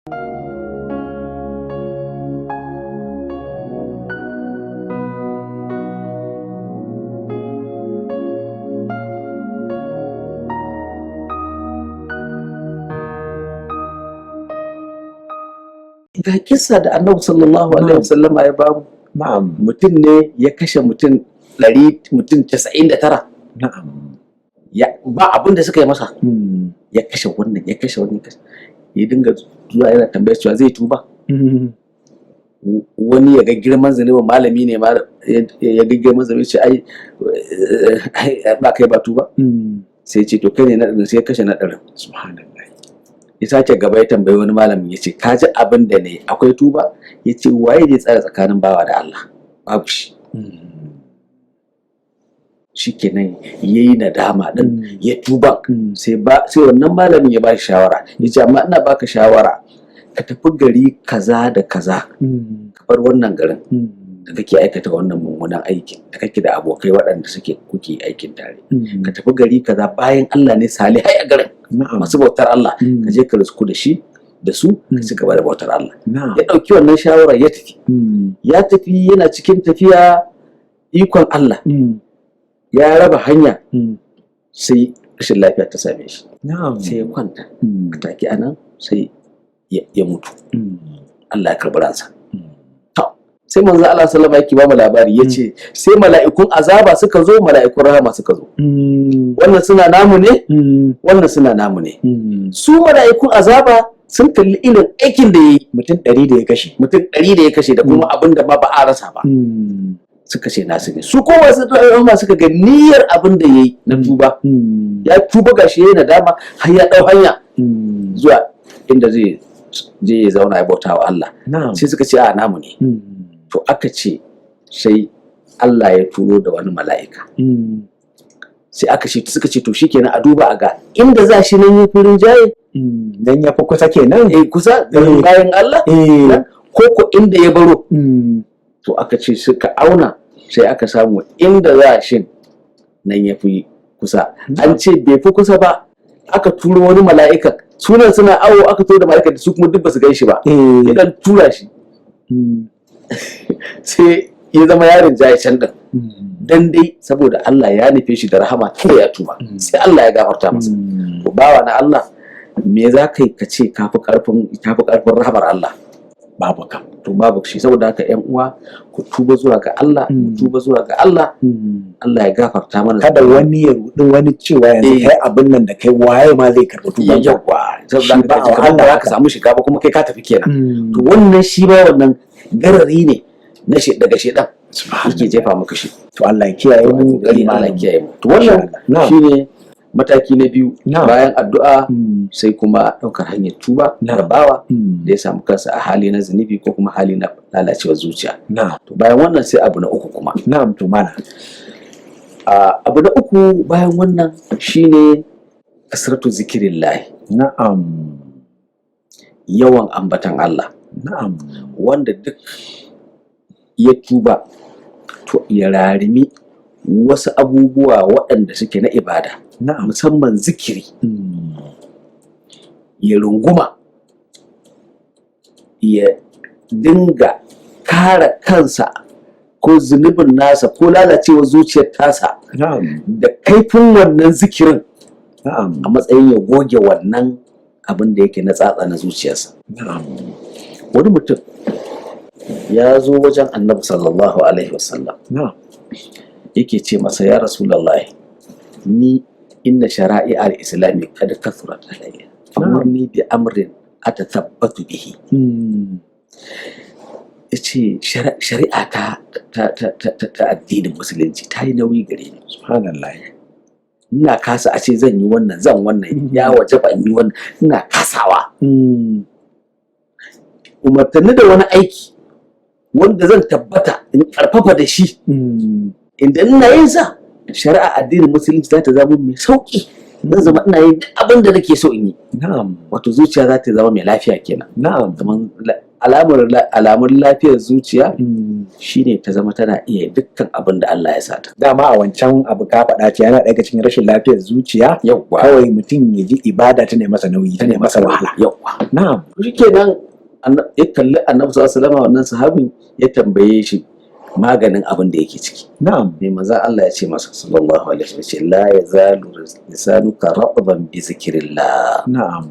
Ga kissa da Annabi sallallahu alaihi wasallam ya bamu. Na'am. Mutum ne ya kashe mutum 99. Na'am. Ba abin da suka yi masa. Ya kashe wannan, ya kashe wannan, ya dinga zuwa yana tambayar cewa zai tuba. Wani ya ga girman zunubin, malami ne ya ga girman zunubin, ce ai ba kai ba tuba. Sai ce to kai ne na ɗarin, sai ya kashe na ɗarin. Subhanallah. Ya sake gaba ya tambayi wani malamin, ya ce ka ji abin da ne akwai tuba? Ya ce waye zai tsara tsakanin bawa da Allah? Babu shi. Shi kenan ya yi nadama ɗin, ya tuba. Sai wannan malamin ya ba shi shawara, ya ce amma ina baka shawara ka tafi gari kaza da kaza, ka bar wannan garin da kake aikata wannan mummunan aikin, da kake da abokai waɗanda kuke aikin tare. Ka tafi gari kaza, bayan Allah ne salihai a garin, masu bautar Allah, ka je ka risku da shi da su ka ci gaba da bautar Allah. Ya ɗauki wannan shawara ya tafi. Ya tafi, yana cikin tafiya, ikon Allah ya raba hanya, sai rashin lafiya ta same shi, sai ya kwanta a take anan, sai ya mutu. Allah ya karɓi ransa. Sai manzo Allah sallallahu alaihi wasallam yake ba mu labari, yace sai mala'ikun azaba suka zo, mala'ikun rahama suka zo. Wannan suna namu ne, wannan suna namu ne. Su mala'ikun azaba sun kalli irin aikin da yayi, mutum 100 da ya kashe, da kuma abin da ba a rasa ba. Suka ce nasu ne. Su kuma su rahama suka ga niyyar abin da yayi na tuba. Ya tuba, gashi yayi nadama, har ya dau hanya zuwa inda zai je ya zauna ya bauta wa Allah. Sai suka ce a namu ne. To aka ce sai Allah ya turo da wani mala'ika. Sai suka ce to shikenan a duba a ga inda za shi nan yi furin jaye. Dan ya fi kusa kenan. Kusa da bayan Allah. Ko inda ya baro. To aka ce suka auna, sai aka samu inda za shi nan ya fi kusa. An ce bai fi kusa ba, aka turo wani mala'ika. Sunan suna awo, aka turo da mala'ika da su kuma duk ba su gan shi ba. Ya dan tura shi. Sai ya zama yarin jaye can din, dan dai saboda Allah ya nufe shi da rahama, kada ya tuba, sai Allah ya gafarta masa. To bawa na Allah, me za ka yi ka ce kafi karfin rahamar Allah? Babu kam. To babu shi. Saboda haka ƴan uwa, ku tuba zuwa ga Allah, Allah ya gafarta mana. Kada wani ya rudi wani cewa yanzu kai abin nan da kai waye ma zai karɓi tuban ka. Saboda haka Allah ka samu shiga ba, kuma kai ka tafi kenan. To wannan shi ba wannan garari ne na daga shedan yake jefa maka shi. To Allah ya kiyaye mu, Allah ya kiyaye mu. To wannan shine mataki na biyu. Bayan addu'a sai kuma ɗaukar hanyar tuba da bawa da ya samu kansa a hali na zunubi ko kuma hali na lalacewar zuciya. To bayan wannan sai abu na uku kuma. To mana abu na uku bayan wannan shine kasratu zikirillahi. Yawan ambatan Allah. Wanda duk ya tuba, to ya rarimi wasu abubuwa waɗanda suke na ibada, musamman zikiri. Ya runguma, ya dinga kare kansa ko zunubin nasa ko lalacewar zuciyar tasa da kaifin wannan zikirin, a matsayin ya goge wannan abin da yake na tsatsa na zuciyarsa. Wani mutum ya zo wajen Annabi sallallahu alaihi wasallam, yake ce masa, ya Rasulullahi, ni inna shara'i al-islami kad kathurat alayya, famurni bi amrin atathabbatu bihi. Yace shari'a ta addinin musulunci ta yi nauyi gare ni. Subhanallah. Ina kasa a ce zan yi wannan, ya wajaba in yi wannan, ina kasawa. Umartanni da wani aiki wanda zan tabbata in karfafa da shi, idan ina yin sa, shari'a addinin musulunci za ta zama mai sauki. Zan zama ina yin duk abin da nake so in yi. Wato zuciya za ta zama mai lafiya kenan. Zaman alamun lafiyar zuciya shine ta zama tana iya dukkan abin da Allah ya sata. Dama a wancan abu ka faɗa ce yana daga cikin rashin lafiyar zuciya, Yawwa. kawai mutum ya ji ibada ta ne masa nauyi, ta ne masa wahala. Yawwa. Na'am. Shikenan ya kalli Annabi sallallahu alaihi wasallam, wannan sahabin ya tambaye shi maganin abin da yake ciki. Na'am. Me manzo Allah ya ce masa sallallahu alaihi wasallam, la yazalu lisanuka ratban bi zikrillah. Na'am.